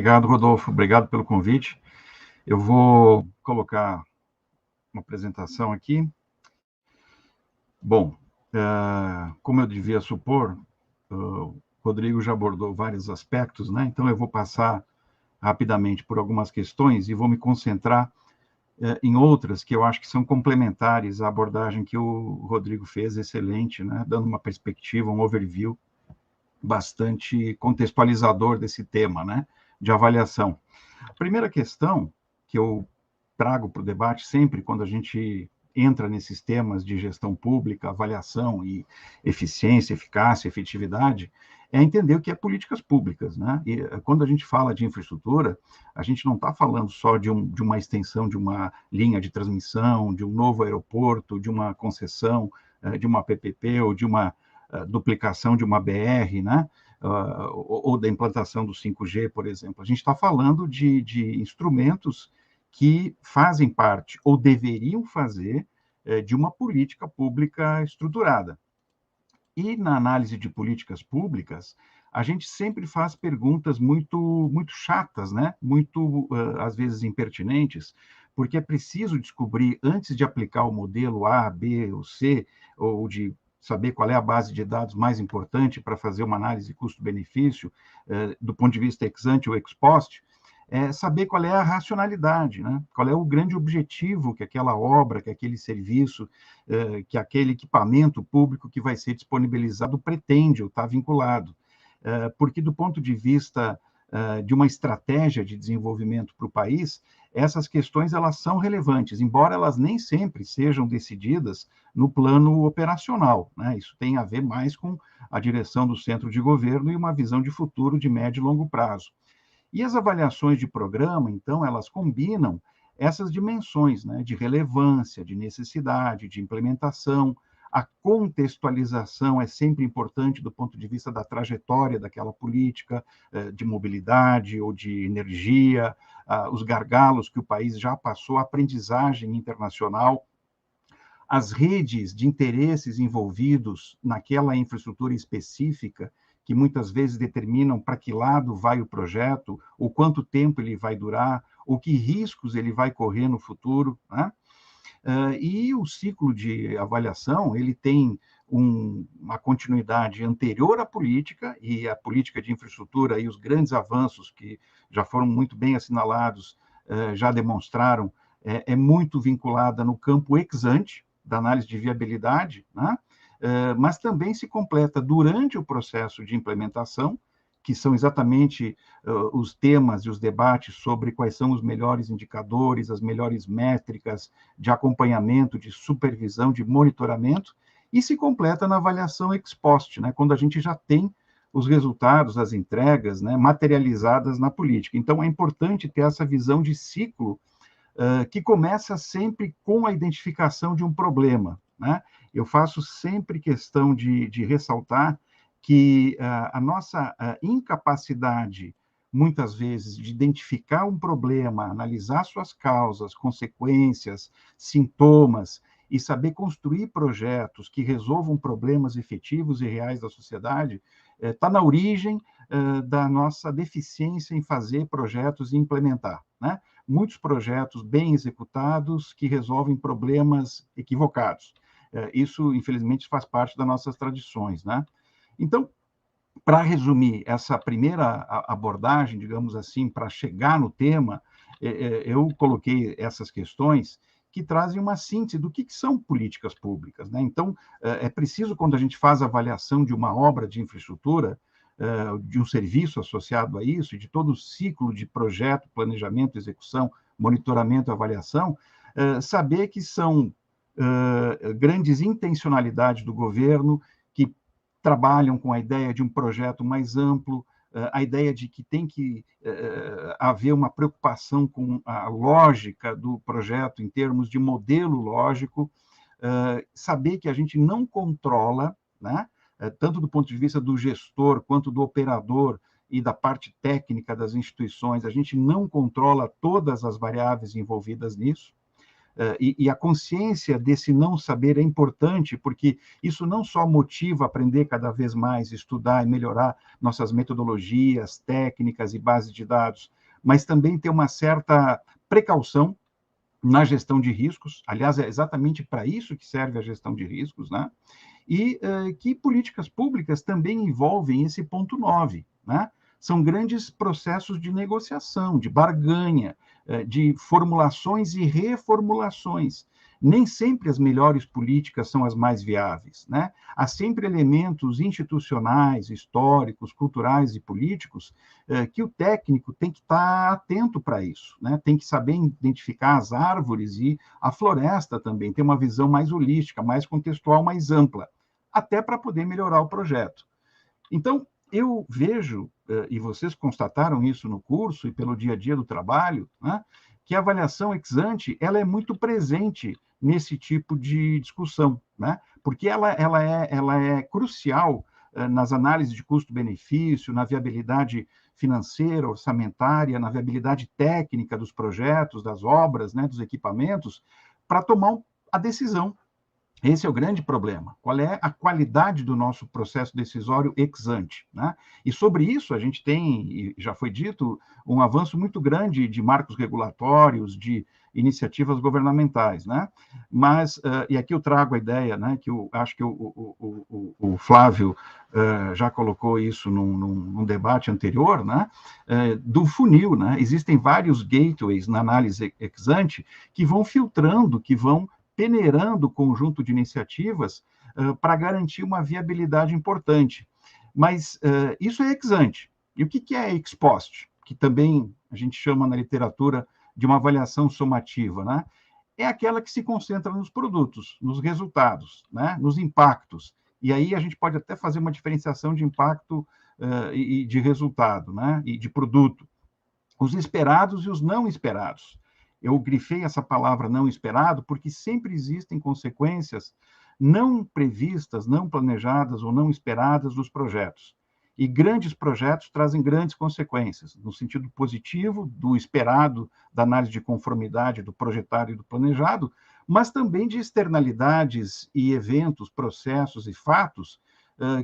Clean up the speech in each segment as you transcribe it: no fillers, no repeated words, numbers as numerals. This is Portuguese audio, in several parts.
Obrigado, Rodolfo. Obrigado pelo convite. Eu vou colocar uma apresentação aqui. Bom, como eu devia supor, o Rodrigo já abordou vários aspectos, né? Então eu vou passar rapidamente por algumas questões e vou me concentrar em outras que eu acho que são complementares à abordagem que o Rodrigo fez, excelente, né? Dando uma perspectiva, um overview bastante contextualizador desse tema, né? De avaliação. A primeira questão que eu trago para o debate sempre quando a gente entra nesses temas de gestão pública, avaliação e eficiência, eficácia, efetividade, é entender o que é políticas públicas, né? E quando a gente fala de infraestrutura, a gente não está falando só de uma extensão de uma linha de transmissão, de um novo aeroporto, de uma concessão, de uma PPP ou de uma duplicação de uma BR, né? Ou da implantação do 5G, por exemplo. A gente está falando de instrumentos que fazem parte, ou deveriam fazer, de uma política pública estruturada. E na análise de políticas públicas, a gente sempre faz perguntas muito chatas, né? Muito, às vezes, impertinentes, porque é preciso descobrir, antes de aplicar o modelo A, B ou C, ou de saber qual é a base de dados mais importante para fazer uma análise custo-benefício, do ponto de vista ex ante ou ex post, saber qual é a racionalidade, né? Qual é o grande objetivo que aquela obra, que aquele serviço, que aquele equipamento público que vai ser disponibilizado pretende ou está vinculado. Porque, do ponto de vista de uma estratégia de desenvolvimento para o país, essas questões elas são relevantes, embora elas nem sempre sejam decididas no plano operacional, né? Isso tem a ver mais com a direção do centro de governo e uma visão de futuro de médio e longo prazo. E as avaliações de programa, então, elas combinam essas dimensões, né, de relevância, de necessidade, de implementação. A contextualização é sempre importante do ponto de vista da trajetória daquela política, de mobilidade ou de energia, os gargalos que o país já passou, a aprendizagem internacional, as redes de interesses envolvidos naquela infraestrutura específica, que muitas vezes determinam para que lado vai o projeto, ou quanto tempo ele vai durar, ou que riscos ele vai correr no futuro, né? E o ciclo de avaliação, ele tem uma continuidade anterior à política, e a política de infraestrutura e os grandes avanços que já foram muito bem assinalados, já demonstraram, é muito vinculada no campo ex ante, da análise de viabilidade, né? Mas também se completa durante o processo de implementação, que são exatamente os temas e os debates sobre quais são os melhores indicadores, as melhores métricas de acompanhamento, de supervisão, de monitoramento, e se completa na avaliação ex post, né, quando a gente já tem os resultados, as entregas, né, materializadas na política. Então, é importante ter essa visão de ciclo que começa sempre com a identificação de um problema, né? Eu faço sempre questão de ressaltar que a nossa incapacidade, muitas vezes, de identificar um problema, analisar suas causas, consequências, sintomas, e saber construir projetos que resolvam problemas efetivos e reais da sociedade, está na origem da nossa deficiência em fazer projetos e implementar, né? Muitos projetos bem executados que resolvem problemas equivocados. Isso, infelizmente, faz parte das nossas tradições, né? Então, para resumir essa primeira abordagem, digamos assim, para chegar no tema, eu coloquei essas questões que trazem uma síntese do que são políticas públicas, né? Então, é preciso, quando a gente faz a avaliação de uma obra de infraestrutura, de um serviço associado a isso, de todo o ciclo de projeto, planejamento, execução, monitoramento e avaliação, saber que são grandes intencionalidades do governo que trabalham com a ideia de um projeto mais amplo, a ideia de que tem que haver uma preocupação com a lógica do projeto em termos de modelo lógico, saber que a gente não controla, né, tanto do ponto de vista do gestor quanto do operador e da parte técnica das instituições, a gente não controla todas as variáveis envolvidas nisso, E a consciência desse não saber é importante, porque isso não só motiva a aprender cada vez mais, estudar e melhorar nossas metodologias, técnicas e bases de dados, mas também ter uma certa precaução na gestão de riscos. Aliás, é exatamente para isso que serve a gestão de riscos, né? E que políticas públicas também envolvem esse ponto 9, né? São grandes processos de negociação, de barganha, de formulações e reformulações. Nem sempre as melhores políticas são as mais viáveis, né? Há sempre elementos institucionais, históricos, culturais e políticos que o técnico tem que estar atento para isso, né? Tem que saber identificar as árvores e a floresta também, ter uma visão mais holística, mais contextual, mais ampla, até para poder melhorar o projeto. Então, eu vejo, e vocês constataram isso no curso e pelo dia a dia do trabalho, né, que a avaliação ex ante ela é muito presente nesse tipo de discussão, né, porque ela é crucial nas análises de custo-benefício, na viabilidade financeira, orçamentária, na viabilidade técnica dos projetos, das obras, né, dos equipamentos, para tomar a decisão. Esse é o grande problema. Qual é a qualidade do nosso processo decisório ex ante, né? E sobre isso a gente tem, e já foi dito, um avanço muito grande de marcos regulatórios, de iniciativas governamentais, né? Mas, e aqui eu trago a ideia, né, que eu acho que o Flávio já colocou isso num debate anterior, né, do funil, né? Existem vários gateways na análise ex ante que vão filtrando, que vão peneirando o conjunto de iniciativas para garantir uma viabilidade importante. Mas isso é ex ante. E o que é ex post? Que também a gente chama na literatura de uma avaliação somativa, né? É aquela que se concentra nos produtos, nos resultados, né? Nos impactos. E aí a gente pode até fazer uma diferenciação de impacto e de resultado, né? E de produto. Os esperados e os não esperados. Eu grifei essa palavra não esperado porque sempre existem consequências não previstas, não planejadas ou não esperadas dos projetos. E grandes projetos trazem grandes consequências, no sentido positivo, do esperado, da análise de conformidade do projetado e do planejado, mas também de externalidades e eventos, processos e fatos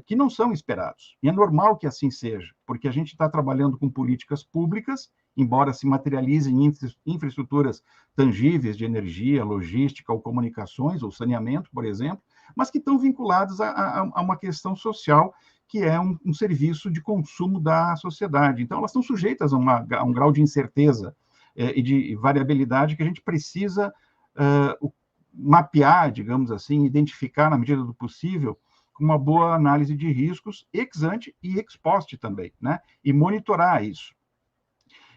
que não são esperados. E é normal que assim seja, porque a gente está trabalhando com políticas públicas, embora se materializem em infraestruturas tangíveis de energia, logística ou comunicações, ou saneamento, por exemplo, mas que estão vinculadas a uma questão social, que é um serviço de consumo da sociedade. Então, elas estão sujeitas a um grau de incerteza e de variabilidade que a gente precisa mapear, digamos assim, identificar, na medida do possível, com uma boa análise de riscos ex ante e ex post também, né? E monitorar isso.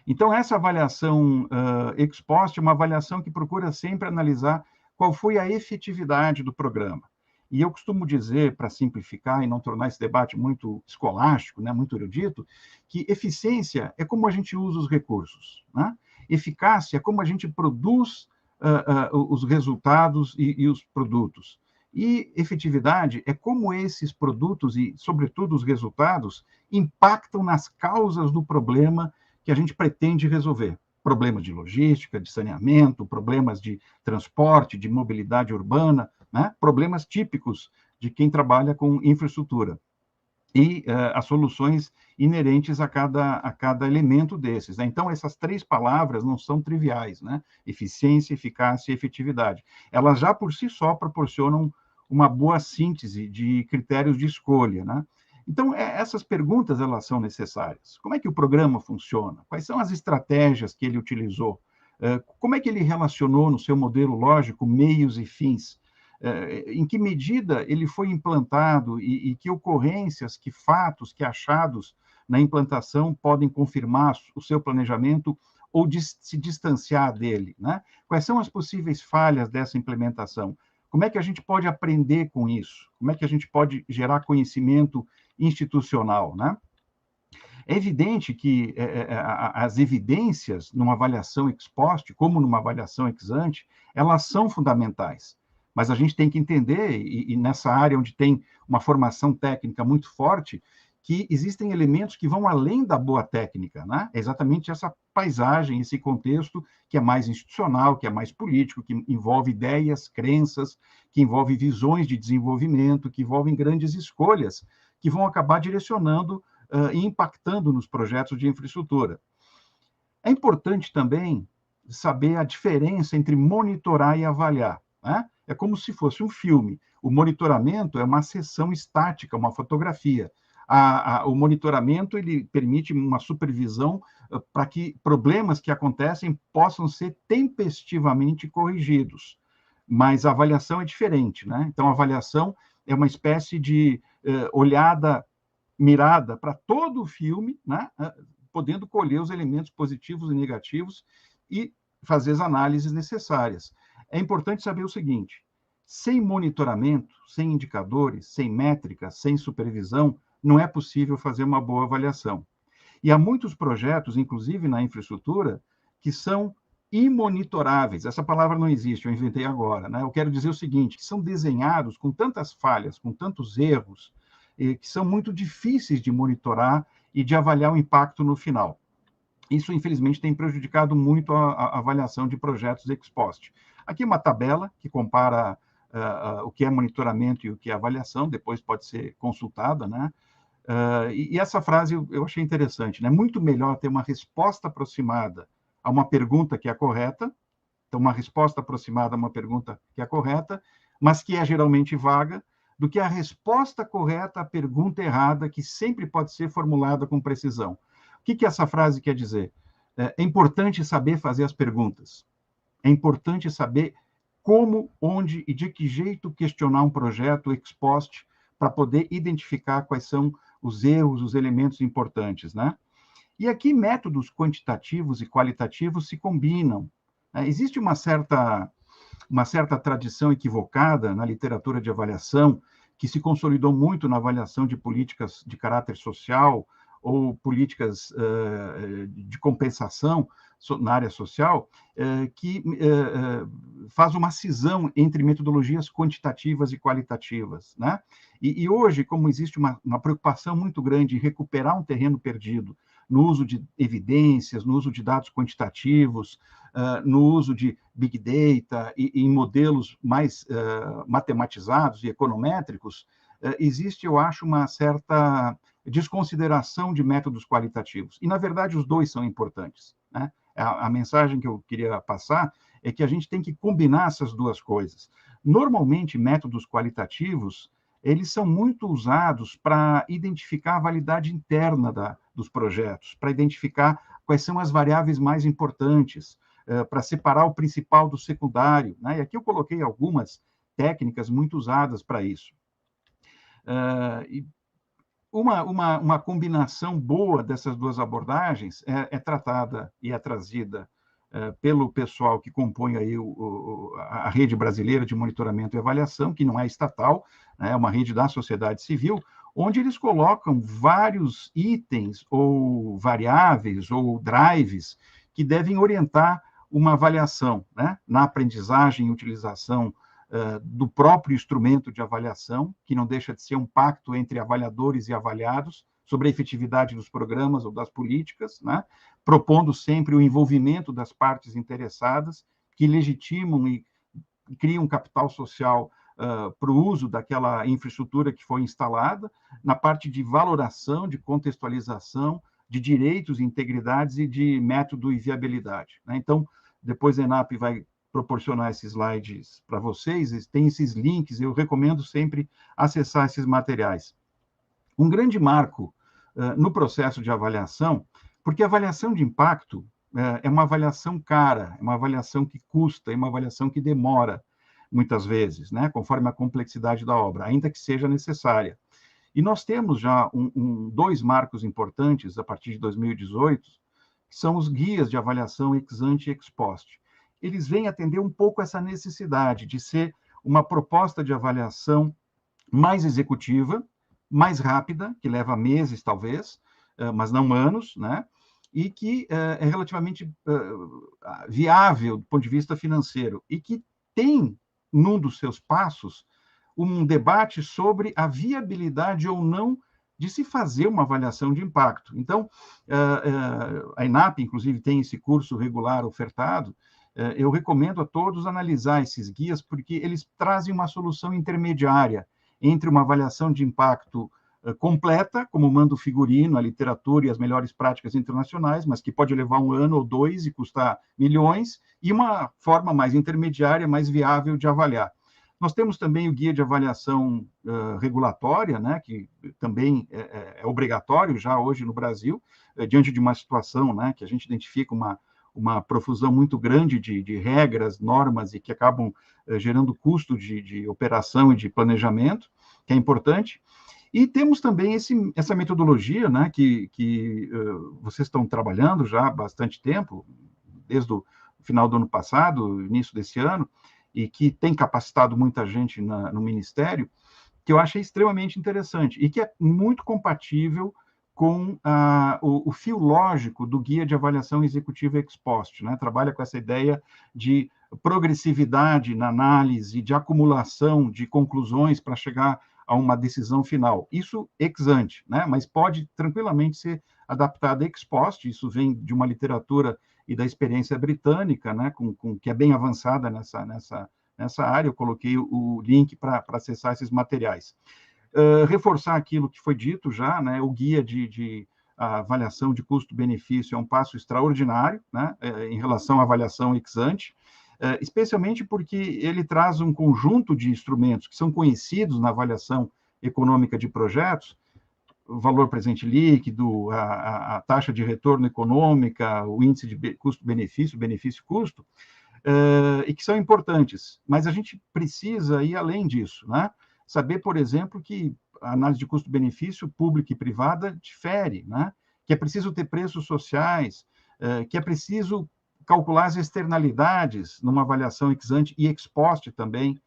Então, essa avaliação ex post é uma avaliação que procura sempre analisar qual foi a efetividade do programa. E eu costumo dizer, para simplificar e não tornar esse debate muito escolástico, né, muito erudito, que eficiência é como a gente usa os recursos, né? Eficácia é como a gente produz os resultados e os produtos. E efetividade é como esses produtos e, sobretudo, os resultados impactam nas causas do problema que a gente pretende resolver. Problemas de logística, de saneamento, problemas de transporte, de mobilidade urbana, né? Problemas típicos de quem trabalha com infraestrutura. E as soluções inerentes a cada elemento desses, né? Então, essas três palavras não são triviais, né? Eficiência, eficácia e efetividade. Elas já por si só proporcionam uma boa síntese de critérios de escolha, né? Então, essas perguntas, elas são necessárias. Como é que o programa funciona? Quais são as estratégias que ele utilizou? Como é que ele relacionou no seu modelo lógico meios e fins? Em que medida ele foi implantado e que ocorrências, que fatos, que achados na implantação podem confirmar o seu planejamento ou se distanciar dele, né? Quais são as possíveis falhas dessa implementação? Como é que a gente pode aprender com isso? Como é que a gente pode gerar conhecimento institucional, né? É evidente que as evidências numa avaliação ex post, como numa avaliação ex ante, elas são fundamentais. Mas a gente tem que entender, e nessa área onde tem uma formação técnica muito forte, que existem elementos que vão além da boa técnica, né? É exatamente essa paisagem, esse contexto que é mais institucional, que é mais político, que envolve ideias, crenças, que envolve visões de desenvolvimento, que envolvem grandes escolhas, que vão acabar direcionando e impactando nos projetos de infraestrutura. É importante também saber a diferença entre monitorar e avaliar, né? É como se fosse um filme. O monitoramento é uma sessão estática, uma fotografia. O monitoramento ele permite uma supervisão para que problemas que acontecem possam ser tempestivamente corrigidos. Mas a avaliação é diferente, né? Então, a avaliação é uma espécie de olhada mirada para todo o filme, né? Podendo colher os elementos positivos e negativos e fazer as análises necessárias. É importante saber o seguinte: sem monitoramento, sem indicadores, sem métricas, sem supervisão, não é possível fazer uma boa avaliação. E há muitos projetos, inclusive na infraestrutura, que são imonitoráveis. Essa palavra não existe, eu inventei agora, né? Eu quero dizer o seguinte, que são desenhados com tantas falhas, com tantos erros, que são muito difíceis de monitorar e de avaliar o impacto no final. Isso, infelizmente, tem prejudicado muito a avaliação de projetos ex post. Aqui uma tabela que compara o que é monitoramento e o que é avaliação, depois pode ser consultada, né? E essa frase eu achei interessante, né? Muito melhor ter uma resposta aproximada a uma pergunta que é correta, então uma resposta aproximada a uma pergunta que é correta, mas que é geralmente vaga, do que a resposta correta à pergunta errada, que sempre pode ser formulada com precisão. O que essa frase quer dizer? É importante saber fazer as perguntas. É importante saber como, onde e de que jeito questionar um projeto ex post para poder identificar quais são os erros, os elementos importantes, né? E aqui métodos quantitativos e qualitativos se combinam. Existe uma certa tradição equivocada na literatura de avaliação, que se consolidou muito na avaliação de políticas de caráter social ou políticas de compensação na área social, que faz uma cisão entre metodologias quantitativas e qualitativas, né? E hoje, como existe uma preocupação muito grande em recuperar um terreno perdido no uso de evidências, no uso de dados quantitativos, no uso de Big Data e em modelos mais matematizados e econométricos, existe, eu acho, uma certa desconsideração de métodos qualitativos. E, na verdade, os dois são importantes, né? A mensagem que eu queria passar é que a gente tem que combinar essas duas coisas. Normalmente, métodos qualitativos, eles são muito usados para identificar a validade interna dos projetos, para identificar quais são as variáveis mais importantes, para separar o principal do secundário, né? E aqui eu coloquei algumas técnicas muito usadas para isso. E uma combinação boa dessas duas abordagens é tratada e é trazida pelo pessoal que compõe aí a rede brasileira de monitoramento e avaliação, que não é estatal, né, é uma rede da sociedade civil, onde eles colocam vários itens ou variáveis ou drives que devem orientar uma avaliação, né, na aprendizagem e utilização do próprio instrumento de avaliação, que não deixa de ser um pacto entre avaliadores e avaliados sobre a efetividade dos programas ou das políticas, né? Propondo sempre o envolvimento das partes interessadas, que legitimam e criam um capital social para o uso daquela infraestrutura que foi instalada, na parte de valoração, de contextualização, de direitos, integridades e de método e viabilidade, né? Então, depois a ENAP vai proporcionar esses slides para vocês, tem esses links, eu recomendo sempre acessar esses materiais. Um grande marco no processo de avaliação, porque a avaliação de impacto é uma avaliação cara, é uma avaliação que custa, é uma avaliação que demora, muitas vezes, né, conforme a complexidade da obra, ainda que seja necessária. E nós temos já dois marcos importantes, a partir de 2018, que são os guias de avaliação ex ante e ex post. Eles vêm atender um pouco essa necessidade de ser uma proposta de avaliação mais executiva, mais rápida, que leva meses, talvez, mas não anos, né? E que é relativamente viável do ponto de vista financeiro, e que tem, num dos seus passos, um debate sobre a viabilidade ou não de se fazer uma avaliação de impacto. Então, a ENAP, inclusive, tem esse curso regular ofertado. Eu recomendo a todos analisar esses guias, porque eles trazem uma solução intermediária entre uma avaliação de impacto completa, como manda o figurino, a literatura e as melhores práticas internacionais, mas que pode levar 1 ano ou 2 e custar milhões, e uma forma mais intermediária, mais viável de avaliar. Nós temos também o guia de avaliação regulatória, né, que também é obrigatório já hoje no Brasil, diante de uma situação, né, que a gente identifica uma profusão muito grande de regras, normas, e que acabam gerando custo de operação e de planejamento, que é importante. E temos também essa metodologia, né, que vocês estão trabalhando já há bastante tempo, desde o final do ano passado, início desse ano, e que tem capacitado muita gente no Ministério, que eu achei extremamente interessante e que é muito compatível com o fio lógico do Guia de Avaliação Executiva Ex Post, né? Trabalha com essa ideia de progressividade na análise, de acumulação de conclusões para chegar a uma decisão final. Isso ex ante, né? Mas pode tranquilamente ser adaptado ex post. Isso vem de uma literatura e da experiência britânica, né? Que é bem avançada nessa área. Eu coloquei o link para acessar esses materiais. Reforçar aquilo que foi dito já, né? O guia de avaliação de custo-benefício é um passo extraordinário, né? Em relação à avaliação ex ante, especialmente porque ele traz um conjunto de instrumentos que são conhecidos na avaliação econômica de projetos, o valor presente líquido, a taxa de retorno econômica, o índice de custo-benefício, benefício-custo, e que são importantes. Mas a gente precisa ir além disso, né? Saber, por exemplo, que a análise de custo-benefício pública e privada difere, né? Que é preciso ter preços sociais, que é preciso calcular as externalidades numa avaliação ex ante e ex post também,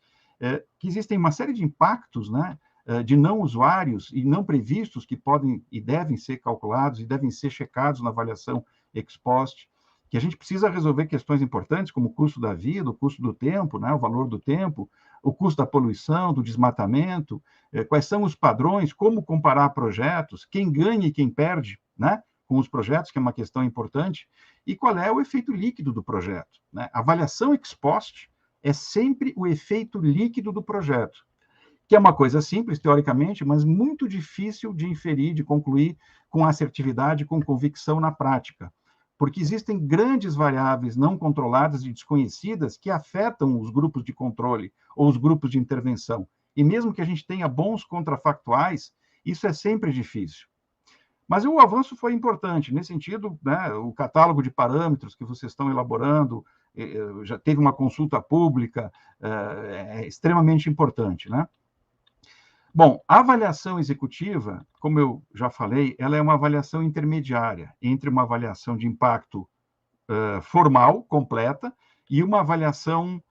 que existem uma série de impactos, né, de não usuários e não previstos que podem e devem ser calculados e devem ser checados na avaliação ex post, que a gente precisa resolver questões importantes como o custo da vida, o custo do tempo, né, o valor do tempo, o custo da poluição, do desmatamento, quais são os padrões, como comparar projetos, quem ganha e quem perde, né, com os projetos, que é uma questão importante, e qual é o efeito líquido do projeto, né? A avaliação ex post é sempre o efeito líquido do projeto, que é uma coisa simples, teoricamente, mas muito difícil de inferir, de concluir com assertividade, com convicção na prática, porque existem grandes variáveis não controladas e desconhecidas que afetam os grupos de controle ou os grupos de intervenção. E mesmo que a gente tenha bons contrafactuais, isso é sempre difícil. Mas o avanço foi importante, nesse sentido, né, o catálogo de parâmetros que vocês estão elaborando, já teve uma consulta pública, é extremamente importante, né? Bom, a avaliação executiva, como eu já falei, ela é uma avaliação intermediária entre uma avaliação de impacto formal, completa, e uma avaliação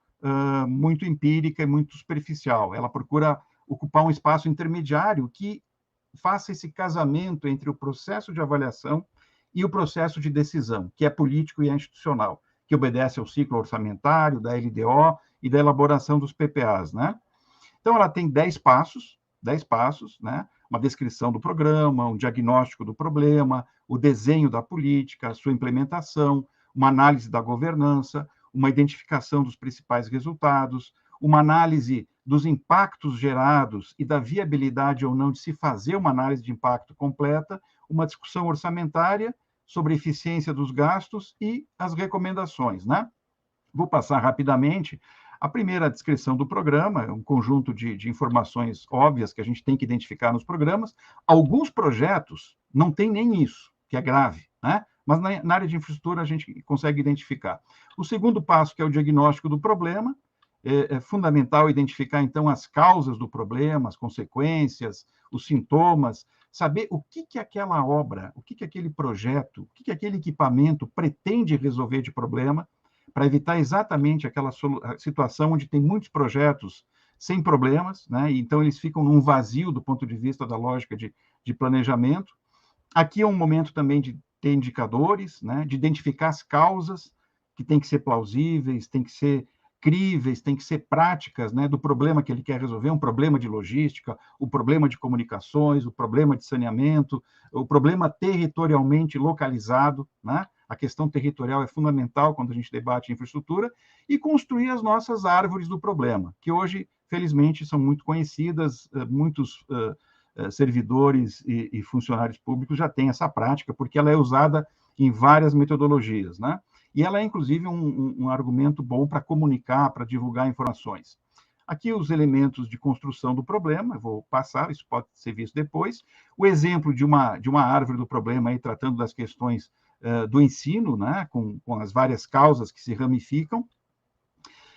muito empírica e muito superficial. Ela procura ocupar um espaço intermediário que faça esse casamento entre o processo de avaliação e o processo de decisão, que é político e é institucional, que obedece ao ciclo orçamentário, da LDO e da elaboração dos PPAs, né? Então, ela tem 10 passos, né? Uma descrição do programa, um diagnóstico do problema, o desenho da política, a sua implementação, uma análise da governança, uma identificação dos principais resultados, uma análise dos impactos gerados e da viabilidade ou não de se fazer uma análise de impacto completa, uma discussão orçamentária sobre a eficiência dos gastos e as recomendações, né? Vou passar rapidamente. A primeira descrição do programa é um conjunto de informações óbvias que a gente tem que identificar nos programas. Alguns projetos não têm nem isso, que é grave, né? Mas na área de infraestrutura a gente consegue identificar. O segundo passo, que é o diagnóstico do problema, é fundamental identificar, então, as causas do problema, as consequências, os sintomas, saber o que aquela obra, o que aquele projeto, o que aquele equipamento pretende resolver de problema, para evitar exatamente aquela situação onde tem muitos projetos sem problemas, né? Então eles ficam num vazio do ponto de vista da lógica de planejamento. Aqui é um momento também de ter indicadores, né? De identificar as causas, que têm que ser plausíveis, têm que ser críveis, têm que ser práticas, né, do problema que ele quer resolver, um problema de logística, o problema de comunicações, o problema de saneamento, o problema territorialmente localizado, né? A questão territorial é fundamental quando a gente debate infraestrutura, e construir as nossas árvores do problema, que hoje, felizmente, são muito conhecidas, muitos servidores e funcionários públicos já têm essa prática, porque ela é usada em várias metodologias, né? E ela é, inclusive, um argumento bom para comunicar, para divulgar informações. Aqui os elementos de construção do problema, eu vou passar, isso pode ser visto depois. O exemplo de uma árvore do problema, aí, tratando das questões do ensino, né, com as várias causas que se ramificam.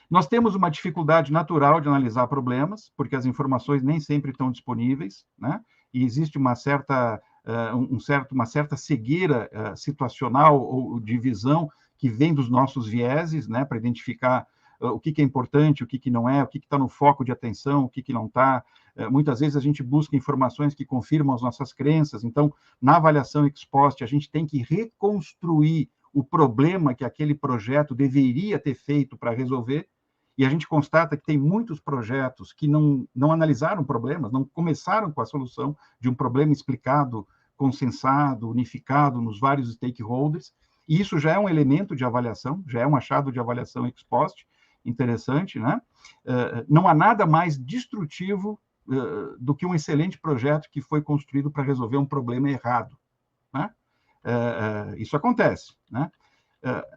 Nós temos uma dificuldade natural de analisar problemas, porque as informações nem sempre estão disponíveis, né? E existe uma certa cegueira situacional ou de visão que vem dos nossos vieses, né, para identificar o que é importante, o que não é, o que está no foco de atenção, o que não está. Muitas vezes a gente busca informações que confirmam as nossas crenças, então, na avaliação ex post, a gente tem que reconstruir o problema que aquele projeto deveria ter feito para resolver, e a gente constata que tem muitos projetos que não analisaram problemas, não começaram com a solução de um problema explicado, consensado, unificado nos vários stakeholders, e isso já é um elemento de avaliação, já é um achado de avaliação ex post, interessante, né? Não há nada mais destrutivo do que um excelente projeto que foi construído para resolver um problema errado, né? Isso acontece, né?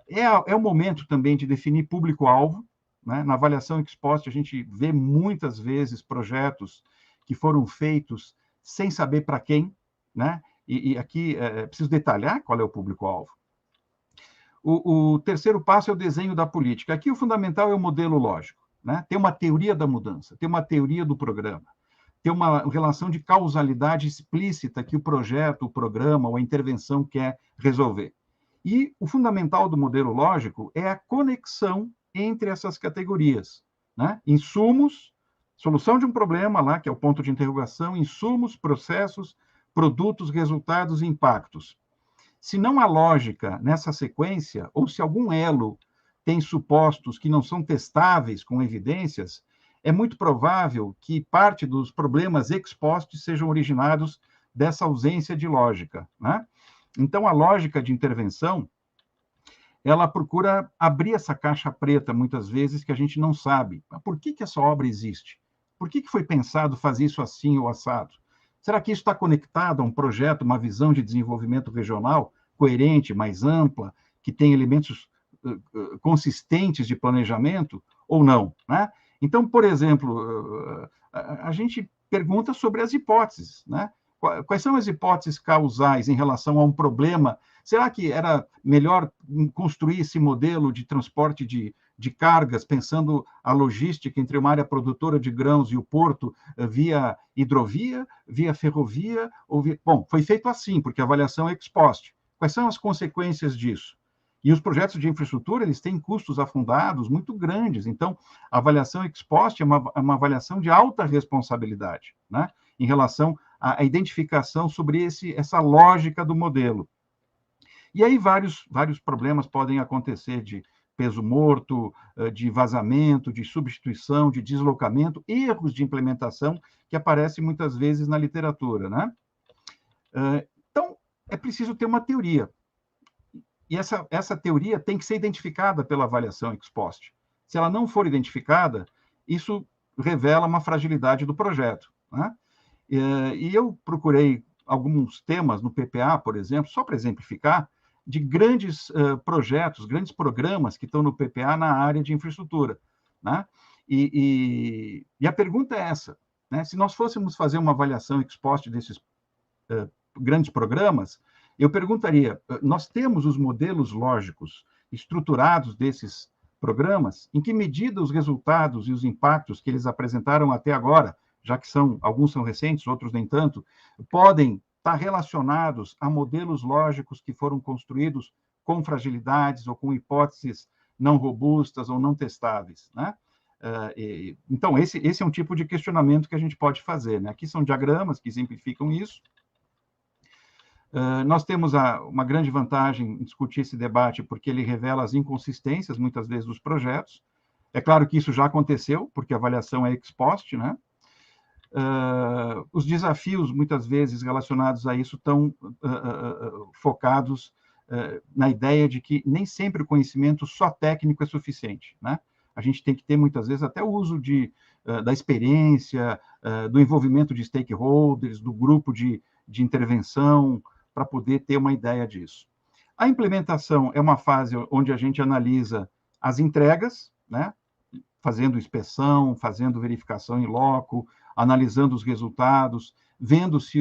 É o momento também de definir público-alvo, né? Na avaliação ex post, a gente vê muitas vezes projetos que foram feitos sem saber para quem, né? E aqui preciso detalhar qual é o público-alvo. O terceiro passo é o desenho da política. Aqui o fundamental é o modelo lógico, né? Tem uma teoria da mudança, tem uma teoria do programa, tem uma relação de causalidade explícita que o projeto, o programa ou a intervenção quer resolver. E o fundamental do modelo lógico é a conexão entre essas categorias, né? Insumos, solução de um problema lá, que é o ponto de interrogação, insumos, processos, produtos, resultados e impactos. Se não há lógica nessa sequência, ou se algum elo tem supostos que não são testáveis com evidências, é muito provável que parte dos problemas ex post sejam originados dessa ausência de lógica, né? Então, a lógica de intervenção, ela procura abrir essa caixa preta, muitas vezes, que a gente não sabe. Por que essa obra existe? Por que foi pensado fazer isso assim ou assado? Será que isso está conectado a um projeto, uma visão de desenvolvimento regional coerente, mais ampla, que tem elementos consistentes de planejamento ou não, né? Então, por exemplo, a gente pergunta sobre as hipóteses, né? Quais são as hipóteses causais em relação a um problema? Será que era melhor construir esse modelo de transporte de cargas, pensando a logística entre uma área produtora de grãos e o porto, via hidrovia, via ferrovia? Bom, foi feito assim, porque a avaliação é ex post. Quais são as consequências disso? E os projetos de infraestrutura, eles têm custos afundados muito grandes. Então, a avaliação ex post é uma avaliação de alta responsabilidade, né? Em relação à identificação sobre essa lógica do modelo. E aí vários problemas podem acontecer de peso morto, de vazamento, de substituição, de deslocamento, erros de implementação que aparecem muitas vezes na literatura, né? Então, é preciso ter uma teoria. E essa teoria tem que ser identificada pela avaliação ex post. Se ela não for identificada, isso revela uma fragilidade do projeto, né? E eu procurei alguns temas no PPA, por exemplo, só para exemplificar, de grandes projetos, grandes programas que estão no PPA na área de infraestrutura, né? E a pergunta é essa, né? Se nós fôssemos fazer uma avaliação ex post desses grandes programas, eu perguntaria, nós temos os modelos lógicos estruturados desses programas? Em que medida os resultados e os impactos que eles apresentaram até agora, já que alguns são recentes, outros nem tanto, podem estar relacionados a modelos lógicos que foram construídos com fragilidades ou com hipóteses não robustas ou não testáveis, né? Então, esse é um tipo de questionamento que a gente pode fazer, né? Aqui são diagramas que exemplificam isso. Nós temos uma grande vantagem em discutir esse debate, porque ele revela as inconsistências, muitas vezes, dos projetos. É claro que isso já aconteceu, porque a avaliação é ex post, né? Os desafios, muitas vezes, relacionados a isso estão focados na ideia de que nem sempre o conhecimento só técnico é suficiente, né? A gente tem que ter, muitas vezes, até o uso da experiência, do envolvimento de stakeholders, do grupo de intervenção, para poder ter uma ideia disso. A implementação é uma fase onde a gente analisa as entregas, né? Fazendo inspeção, fazendo verificação em loco, analisando os resultados, vendo se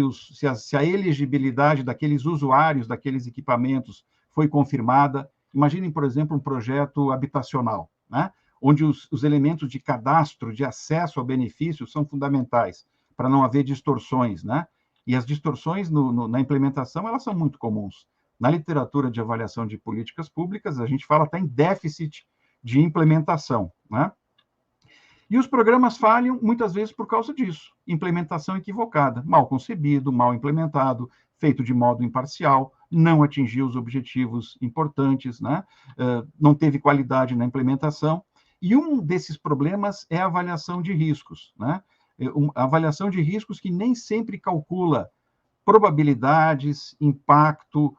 a elegibilidade daqueles usuários, daqueles equipamentos, foi confirmada. Imaginem, por exemplo, um projeto habitacional, né? Onde os elementos de cadastro, de acesso ao benefício, são fundamentais, para não haver distorções, né? E as distorções na implementação, elas são muito comuns. Na literatura de avaliação de políticas públicas, a gente fala até em déficit de implementação, né? E os programas falham muitas vezes por causa disso. Implementação equivocada, mal concebido, mal implementado, feito de modo imparcial, não atingiu os objetivos importantes, né? Não teve qualidade na implementação. E um desses problemas é a avaliação de riscos, né? A avaliação de riscos que nem sempre calcula probabilidades, impacto,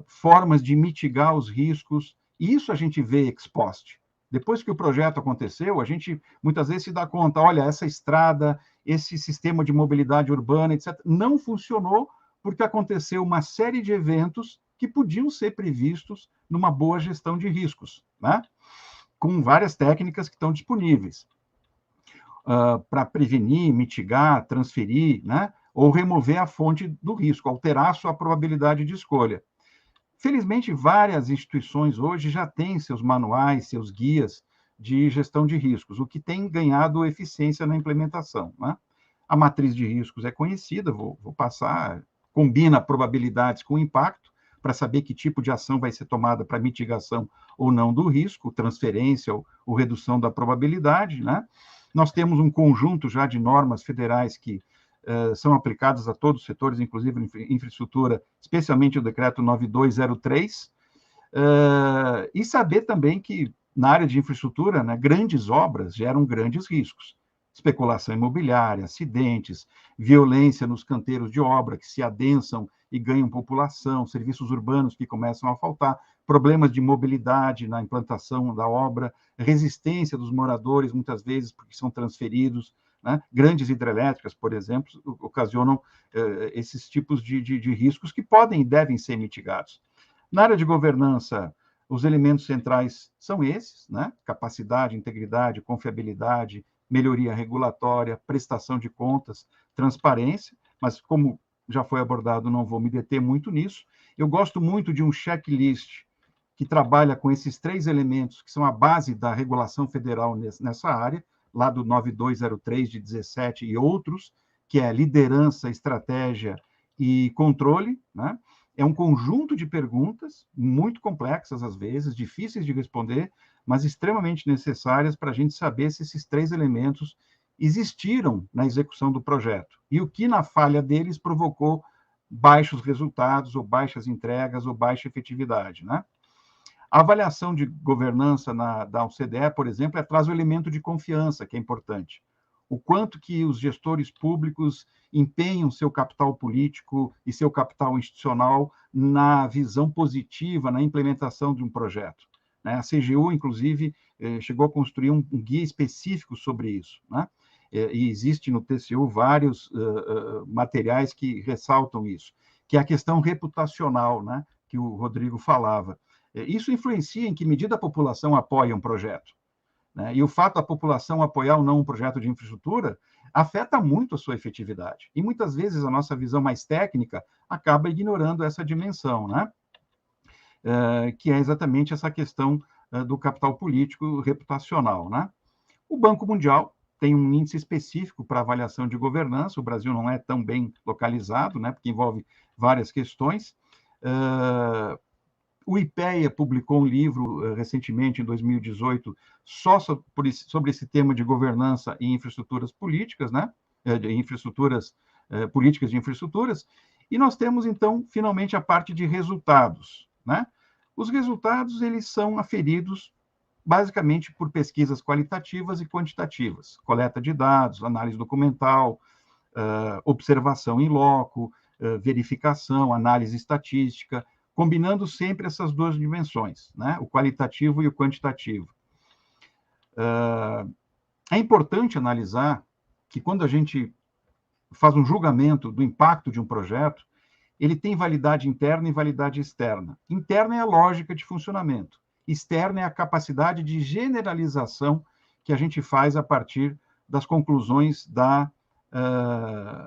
formas de mitigar os riscos. Isso a gente vê ex post. Depois que o projeto aconteceu, a gente muitas vezes se dá conta, olha, essa estrada, esse sistema de mobilidade urbana, etc., não funcionou porque aconteceu uma série de eventos que podiam ser previstos numa boa gestão de riscos, né? Com várias técnicas que estão disponíveis para prevenir, mitigar, transferir, né? Ou remover a fonte do risco, alterar a sua probabilidade de escolha. Felizmente, várias instituições hoje já têm seus manuais, seus guias de gestão de riscos, o que tem ganhado eficiência na implementação, né? A matriz de riscos é conhecida, vou passar, combina probabilidades com impacto, para saber que tipo de ação vai ser tomada para mitigação ou não do risco, transferência ou redução da probabilidade, né? Nós temos um conjunto já de normas federais que são aplicadas a todos os setores, inclusive infraestrutura, especialmente o decreto 9203, e saber também que, na área de infraestrutura, né, grandes obras geram grandes riscos. Especulação imobiliária, acidentes, violência nos canteiros de obra, que se adensam e ganham população, serviços urbanos que começam a faltar, problemas de mobilidade na implantação da obra, resistência dos moradores, muitas vezes, porque são transferidos, né? Grandes hidrelétricas, por exemplo, ocasionam esses tipos de riscos que podem e devem ser mitigados. Na área de governança, os elementos centrais são esses, né? Capacidade, integridade, confiabilidade, melhoria regulatória, prestação de contas, transparência, mas como já foi abordado, não vou me deter muito nisso. Eu gosto muito de um checklist que trabalha com esses 3 elementos, que são a base da regulação federal nessa área, lá do 9203 de 17 e outros, que é liderança, estratégia e controle, né? É um conjunto de perguntas, muito complexas às vezes, difíceis de responder, mas extremamente necessárias para a gente saber se esses 3 elementos existiram na execução do projeto e o que, na falha deles, provocou baixos resultados, ou baixas entregas, ou baixa efetividade, né? A avaliação de governança da OCDE, por exemplo, traz o elemento de confiança, que é importante. O quanto que os gestores públicos empenham seu capital político e seu capital institucional na visão positiva, na implementação de um projeto. A CGU, inclusive, chegou a construir um guia específico sobre isso, né? E existe no TCU vários materiais que ressaltam isso, que é a questão reputacional, né, que o Rodrigo falava. Isso influencia em que medida a população apoia um projeto, né? E o fato da população apoiar ou não um projeto de infraestrutura afeta muito a sua efetividade. E muitas vezes a nossa visão mais técnica acaba ignorando essa dimensão, né? Que é exatamente essa questão do capital político reputacional, né? O Banco Mundial tem um índice específico para avaliação de governança. O Brasil não é tão bem localizado, né? Porque envolve várias questões. O IPEA publicou um livro recentemente, em 2018, só sobre esse tema de governança e infraestruturas políticas, né? Políticas de infraestruturas. E nós temos, então, finalmente, a parte de resultados, né? Os resultados, eles são aferidos basicamente por pesquisas qualitativas e quantitativas, coleta de dados, análise documental, observação em loco, verificação, análise estatística, combinando sempre essas duas dimensões, né? O qualitativo e o quantitativo. É importante analisar que quando a gente faz um julgamento do impacto de um projeto, ele tem validade interna e validade externa. Interna é a lógica de funcionamento. Externa é a capacidade de generalização que a gente faz a partir das conclusões da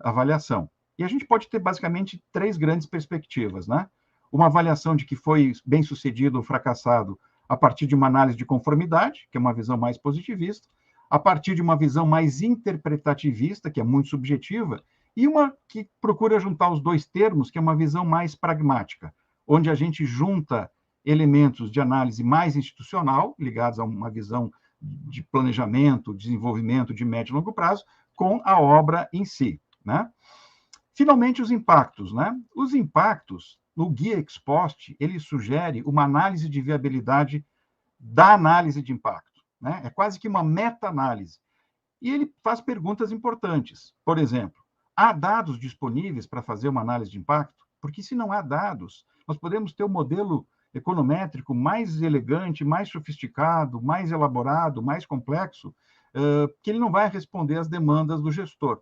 avaliação. E a gente pode ter basicamente três grandes perspectivas, né? Uma avaliação de que foi bem sucedido ou fracassado a partir de uma análise de conformidade, que é uma visão mais positivista, a partir de uma visão mais interpretativista, que é muito subjetiva, e uma que procura juntar os dois termos, que é uma visão mais pragmática, onde a gente junta elementos de análise mais institucional, ligados a uma visão de planejamento, desenvolvimento de médio e longo prazo, com a obra em si, né? Finalmente, os impactos, né? Os impactos, no Guia Ex Post, ele sugere uma análise de viabilidade da análise de impacto, né? É quase que uma meta-análise. E ele faz perguntas importantes. Por exemplo, há dados disponíveis para fazer uma análise de impacto? Porque se não há dados, nós podemos ter um modelo econométrico mais elegante, mais sofisticado, mais elaborado, mais complexo, que ele não vai responder às demandas do gestor,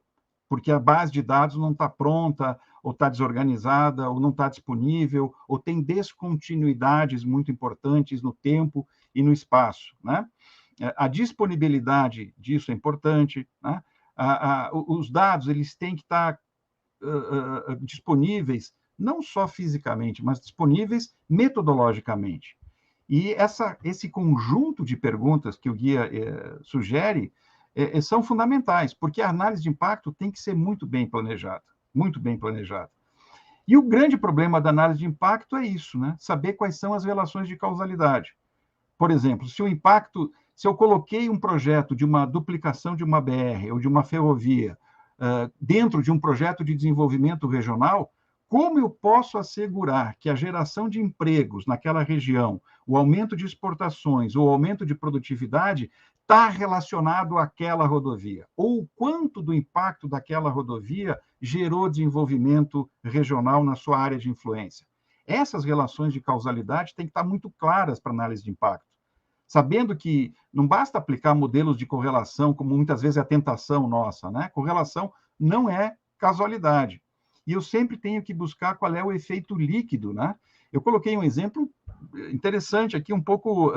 porque a base de dados não está pronta, ou está desorganizada, ou não está disponível, ou tem descontinuidades muito importantes no tempo e no espaço, né? A disponibilidade disso é importante, né? Os dados eles têm que estar disponíveis não só fisicamente, mas disponíveis metodologicamente. E esse conjunto de perguntas que o guia sugere são fundamentais, porque a análise de impacto tem que ser muito bem planejada, muito bem planejada. E o grande problema da análise de impacto é isso, né? Saber quais são as relações de causalidade. Por exemplo, se eu coloquei um projeto de uma duplicação de uma BR ou de uma ferrovia dentro de um projeto de desenvolvimento regional, como eu posso assegurar que a geração de empregos naquela região, o aumento de exportações ou o aumento de produtividade está relacionado àquela rodovia? Ou o quanto do impacto daquela rodovia gerou desenvolvimento regional na sua área de influência? Essas relações de causalidade têm que estar muito claras para análise de impacto. Sabendo que não basta aplicar modelos de correlação, como muitas vezes é a tentação nossa, né? Correlação não é casualidade. E eu sempre tenho que buscar qual é o efeito líquido, né? Eu coloquei um exemplo interessante aqui, um pouco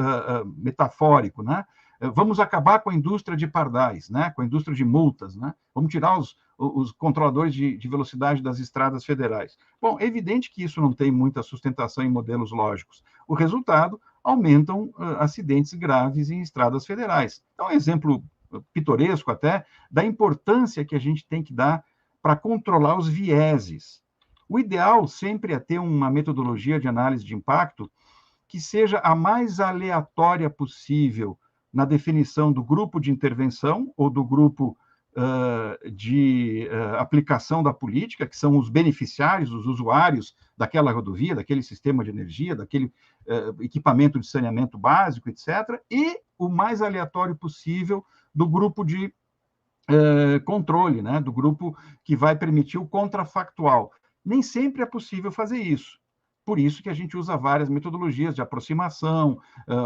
metafórico, né? Vamos acabar com a indústria de pardais, né? Com a indústria de multas, né? Vamos tirar os controladores de velocidade das estradas federais. Bom, é evidente que isso não tem muita sustentação em modelos lógicos. O resultado, aumentam acidentes graves em estradas federais. Então, é um exemplo pitoresco até da importância que a gente tem que dar para controlar os vieses. O ideal sempre é ter uma metodologia de análise de impacto que seja a mais aleatória possível na definição do grupo de intervenção ou do grupo de aplicação da política, que são os beneficiários, os usuários daquela rodovia, daquele sistema de energia, daquele equipamento de saneamento básico, etc., e o mais aleatório possível do grupo de controle, né, do grupo que vai permitir o contrafactual. Nem sempre é possível fazer isso. Por isso que a gente usa várias metodologias de aproximação,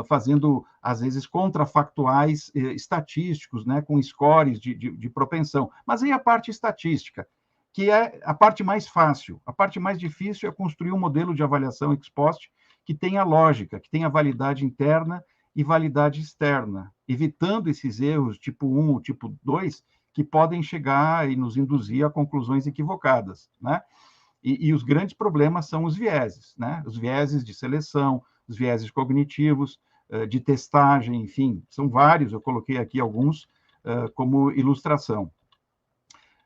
fazendo, às vezes, contrafactuais estatísticos, né, com scores de propensão. Mas aí a parte estatística, que é a parte mais fácil. A parte mais difícil é construir um modelo de avaliação ex post que tenha lógica, que tenha validade interna e validade externa, evitando esses erros tipo 1 ou tipo 2, que podem chegar e nos induzir a conclusões equivocadas, né? E os grandes problemas são os vieses, né? Os vieses de seleção, os vieses cognitivos, de testagem, enfim, são vários, eu coloquei aqui alguns como ilustração.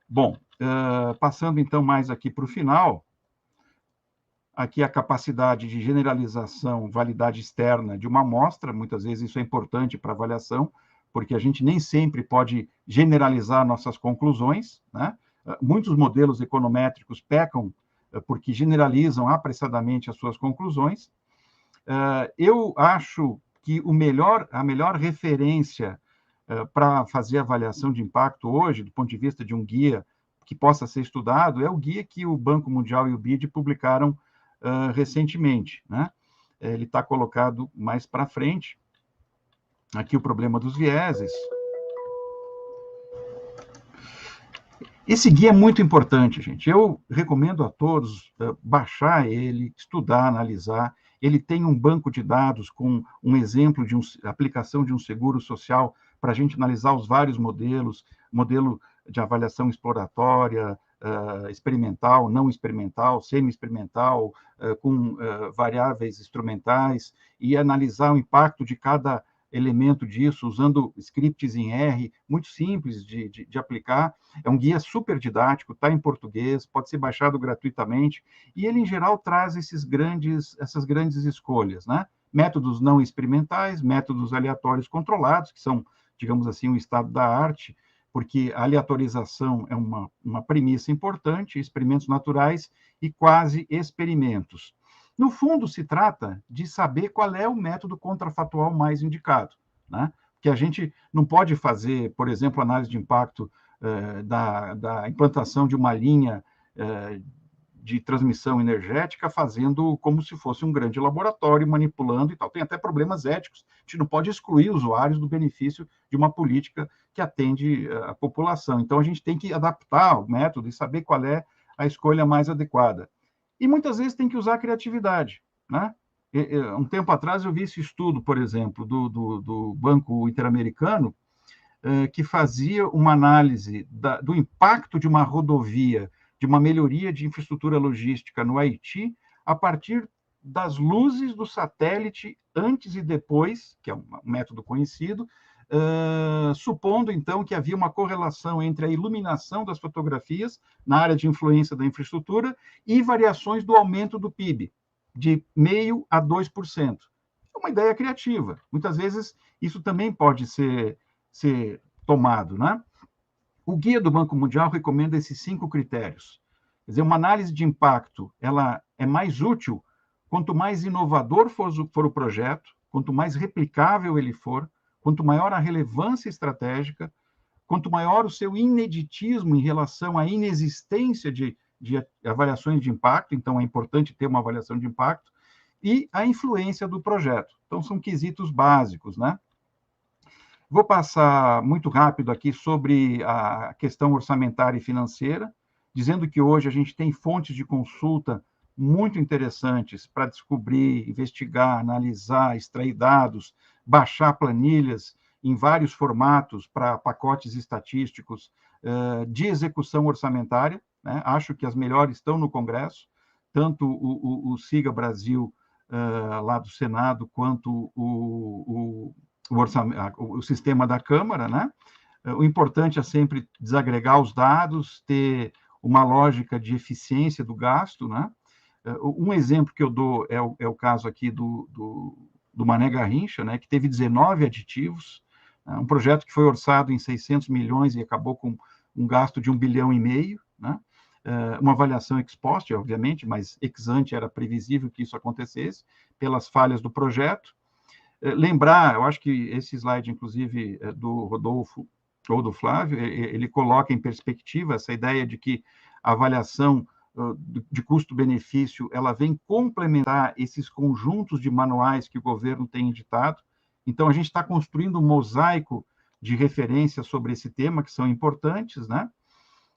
Bom, passando então mais aqui para o final, aqui a capacidade de generalização, validade externa de uma amostra, muitas vezes isso é importante para avaliação, porque a gente nem sempre pode generalizar nossas conclusões, né? Muitos modelos econométricos pecam porque generalizam apressadamente as suas conclusões. Eu acho que a melhor referência para fazer avaliação de impacto hoje, do ponto de vista de um guia que possa ser estudado, é o guia que o Banco Mundial e o BID publicaram recentemente, né? Ele está colocado mais para frente. Aqui o problema dos vieses. Esse guia é muito importante, gente. Eu recomendo a todos baixar ele, estudar, analisar. Ele tem um banco de dados com um exemplo de aplicação de um seguro social para a gente analisar os vários modelos, modelo de avaliação exploratória, experimental, não experimental, semi-experimental, com variáveis instrumentais, e analisar o impacto de cada elemento disso, usando scripts em R, muito simples de aplicar. É um guia super didático, está em português, pode ser baixado gratuitamente, e ele, em geral, traz essas grandes escolhas, né? Métodos não experimentais, métodos aleatórios controlados, que são, digamos assim, o estado da arte, porque a aleatorização é uma premissa importante, experimentos naturais e quase experimentos. No fundo, se trata de saber qual é o método contrafatual mais indicado, né? Que a gente não pode fazer, por exemplo, análise de impacto da implantação de uma linha de transmissão energética fazendo como se fosse um grande laboratório, manipulando e tal. Tem até problemas éticos. A gente não pode excluir usuários do benefício de uma política que atende a população. Então, a gente tem que adaptar o método e saber qual é a escolha mais adequada. E muitas vezes tem que usar a criatividade, né? Um tempo atrás eu vi esse estudo, por exemplo, do Banco Interamericano, que fazia uma análise do impacto de uma rodovia, de uma melhoria de infraestrutura logística no Haiti, a partir das luzes do satélite antes e depois, que é um método conhecido, supondo, então, que havia uma correlação entre a iluminação das fotografias na área de influência da infraestrutura e variações do aumento do PIB, de 0,5% a 2%. É uma ideia criativa. Muitas vezes, isso também pode ser tomado, né? O guia do Banco Mundial recomenda esses 5 critérios. Quer dizer, uma análise de impacto, ela é mais útil quanto mais inovador for o projeto, quanto mais replicável ele for, quanto maior a relevância estratégica, quanto maior o seu ineditismo em relação à inexistência de avaliações de impacto, então é importante ter uma avaliação de impacto, e a influência do projeto. Então, são quesitos básicos, né? Vou passar muito rápido aqui sobre a questão orçamentária e financeira, dizendo que hoje a gente tem fontes de consulta muito interessantes para descobrir, investigar, analisar, extrair dados, baixar planilhas em vários formatos para pacotes estatísticos de execução orçamentária, né? Acho que as melhores estão no Congresso, tanto o SIGA Brasil, lá do Senado, quanto o sistema da Câmara, né? O importante é sempre desagregar os dados, ter uma lógica de eficiência do gasto, né? Um exemplo que eu dou é o caso aqui do Mané Garrincha, né? Que teve 19 aditivos, um projeto que foi orçado em 600 milhões e acabou com um gasto de 1,5 bilhão, né? Uma avaliação ex post, obviamente, mas ex ante era previsível que isso acontecesse, pelas falhas do projeto. Lembrar, eu acho que esse slide, inclusive, do Rodolfo ou do Flávio, ele coloca em perspectiva essa ideia de que a avaliação de custo-benefício, ela vem complementar esses conjuntos de manuais que o governo tem editado. Então, a gente está construindo um mosaico de referências sobre esse tema, que são importantes, né?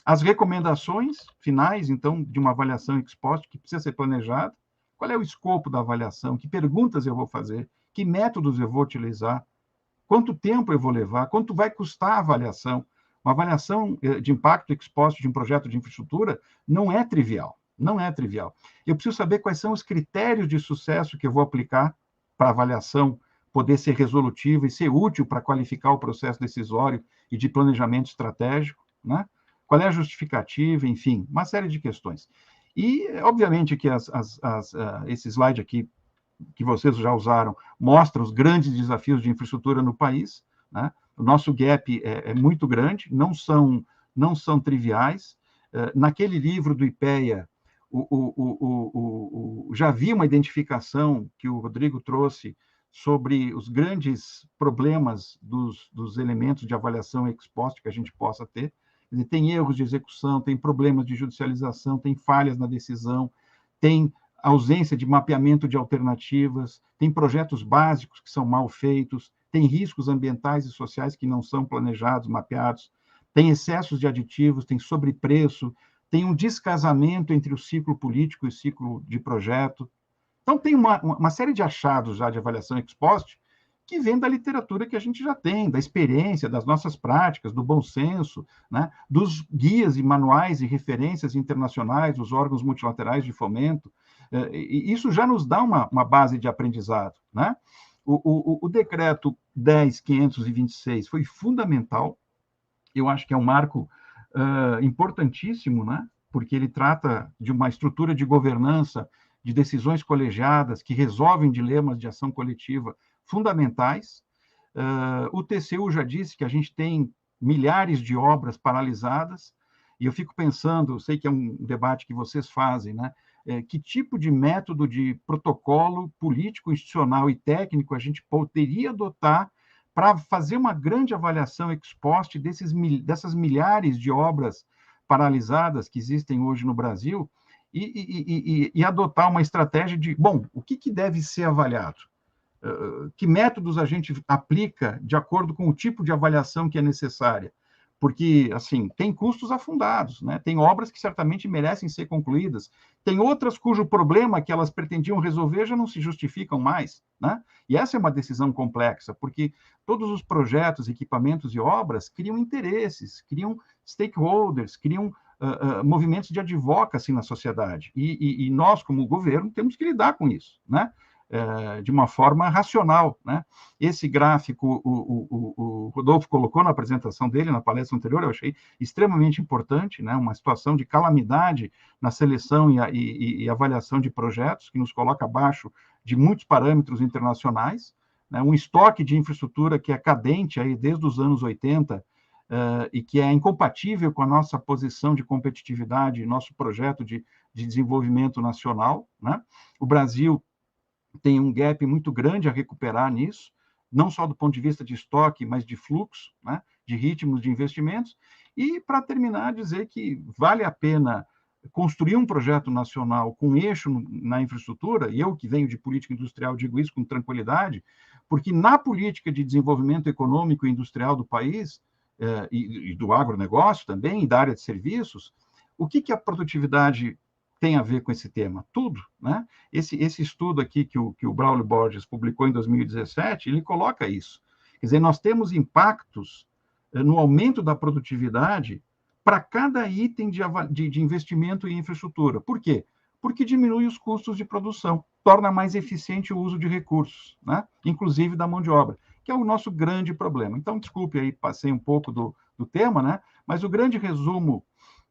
As recomendações finais, então, de uma avaliação ex post, que precisa ser planejada. Qual é o escopo da avaliação? Que perguntas eu vou fazer? Que métodos eu vou utilizar? Quanto tempo eu vou levar? Quanto vai custar a avaliação? Uma avaliação de impacto ex post de um projeto de infraestrutura não é trivial, não é trivial. Eu preciso saber quais são os critérios de sucesso que eu vou aplicar para a avaliação poder ser resolutiva e ser útil para qualificar o processo decisório e de planejamento estratégico, né? Qual é a justificativa, enfim, uma série de questões. E, obviamente, que esse slide aqui, que vocês já usaram, mostra os grandes desafios de infraestrutura no país, né? O nosso gap é muito grande, não são triviais. Naquele livro do IPEA, já havia uma identificação que o Rodrigo trouxe sobre os grandes problemas dos elementos de avaliação ex post que a gente possa ter. Tem erros de execução, tem problemas de judicialização, tem falhas na decisão, tem ausência de mapeamento de alternativas, tem projetos básicos que são mal feitos, tem riscos ambientais e sociais que não são planejados, mapeados, tem excessos de aditivos, tem sobrepreço, tem um descasamento entre o ciclo político e o ciclo de projeto. Então, tem uma série de achados já de avaliação ex post que vem da literatura que a gente já tem, da experiência, das nossas práticas, do bom senso, né, dos guias e manuais e referências internacionais, dos órgãos multilaterais de fomento. E isso já nos dá uma base de aprendizado. Né? O decreto 10.526 foi fundamental, eu acho que é um marco importantíssimo, né? Porque ele trata de uma estrutura de governança, de decisões colegiadas que resolvem dilemas de ação coletiva fundamentais. O TCU já disse que a gente tem milhares de obras paralisadas, e eu fico pensando, sei que é um debate que vocês fazem, né? Que tipo de método de protocolo político, institucional e técnico a gente poderia adotar para fazer uma grande avaliação ex post dessas milhares de obras paralisadas que existem hoje no Brasil e adotar uma estratégia de, bom, o que deve ser avaliado? Que métodos a gente aplica de acordo com o tipo de avaliação que é necessária? Porque, assim, tem custos afundados, né? Tem obras que certamente merecem ser concluídas, tem outras cujo problema que elas pretendiam resolver já não se justificam mais, né? E essa é uma decisão complexa, porque todos os projetos, equipamentos e obras criam interesses, criam stakeholders, criam movimentos de advocacy na sociedade. E nós, como governo, temos que lidar com isso, né? De uma forma racional. Né? Esse gráfico, o Rodolfo colocou na apresentação dele, na palestra anterior, eu achei extremamente importante, né? Uma situação de calamidade na seleção e avaliação de projetos, que nos coloca abaixo de muitos parâmetros internacionais, né? Um estoque de infraestrutura que é cadente aí desde os anos 80, e que é incompatível com a nossa posição de competitividade, nosso projeto de desenvolvimento nacional. Né? O Brasil tem um gap muito grande a recuperar nisso, não só do ponto de vista de estoque, mas de fluxo, né? De ritmos de investimentos. E, para terminar, dizer que vale a pena construir um projeto nacional com eixo na infraestrutura, e eu que venho de política industrial digo isso com tranquilidade, porque na política de desenvolvimento econômico e industrial do país, e do agronegócio também, e da área de serviços, o que a produtividade tem a ver com esse tema? Tudo. Né? Esse estudo aqui que o Braulio Borges publicou em 2017, ele coloca isso. Quer dizer, nós temos impactos no aumento da produtividade para cada item de investimento em infraestrutura. Por quê? Porque diminui os custos de produção, torna mais eficiente o uso de recursos, né? Inclusive da mão de obra, que é o nosso grande problema. Então, desculpe aí, passei um pouco do tema, né? Mas o grande resumo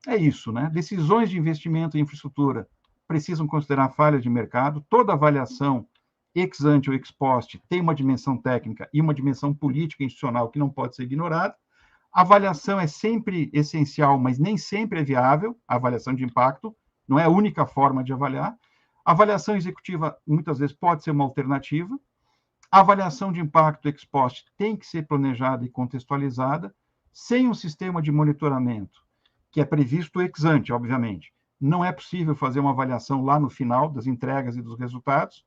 é isso, né? Decisões de investimento em infraestrutura precisam considerar falhas de mercado, toda avaliação ex ante ou ex post tem uma dimensão técnica e uma dimensão política e institucional que não pode ser ignorada. A avaliação é sempre essencial, mas nem sempre é viável, a avaliação de impacto não é a única forma de avaliar. A avaliação executiva, muitas vezes, pode ser uma alternativa. A avaliação de impacto ex post tem que ser planejada e contextualizada, sem um sistema de monitoramento, que é previsto ex ante, obviamente. Não é possível fazer uma avaliação lá no final das entregas e dos resultados.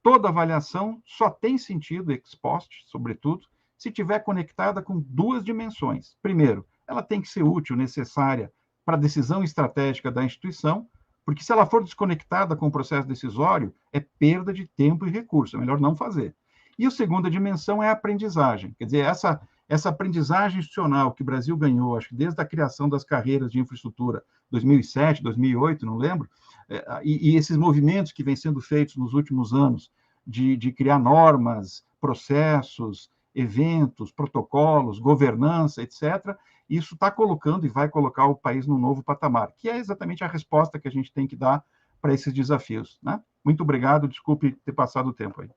Toda avaliação só tem sentido ex post, sobretudo, se estiver conectada com duas dimensões. Primeiro, ela tem que ser útil, necessária para a decisão estratégica da instituição, porque se ela for desconectada com o processo decisório, é perda de tempo e recurso, é melhor não fazer. E a segunda dimensão é a aprendizagem, quer dizer, essa aprendizagem institucional que o Brasil ganhou, acho que desde a criação das carreiras de infraestrutura, 2007, 2008, não lembro, e esses movimentos que vêm sendo feitos nos últimos anos de criar normas, processos, eventos, protocolos, governança, etc., isso está colocando e vai colocar o país num novo patamar, que é exatamente a resposta que a gente tem que dar para esses desafios. Né? Muito obrigado, desculpe ter passado o tempo aí.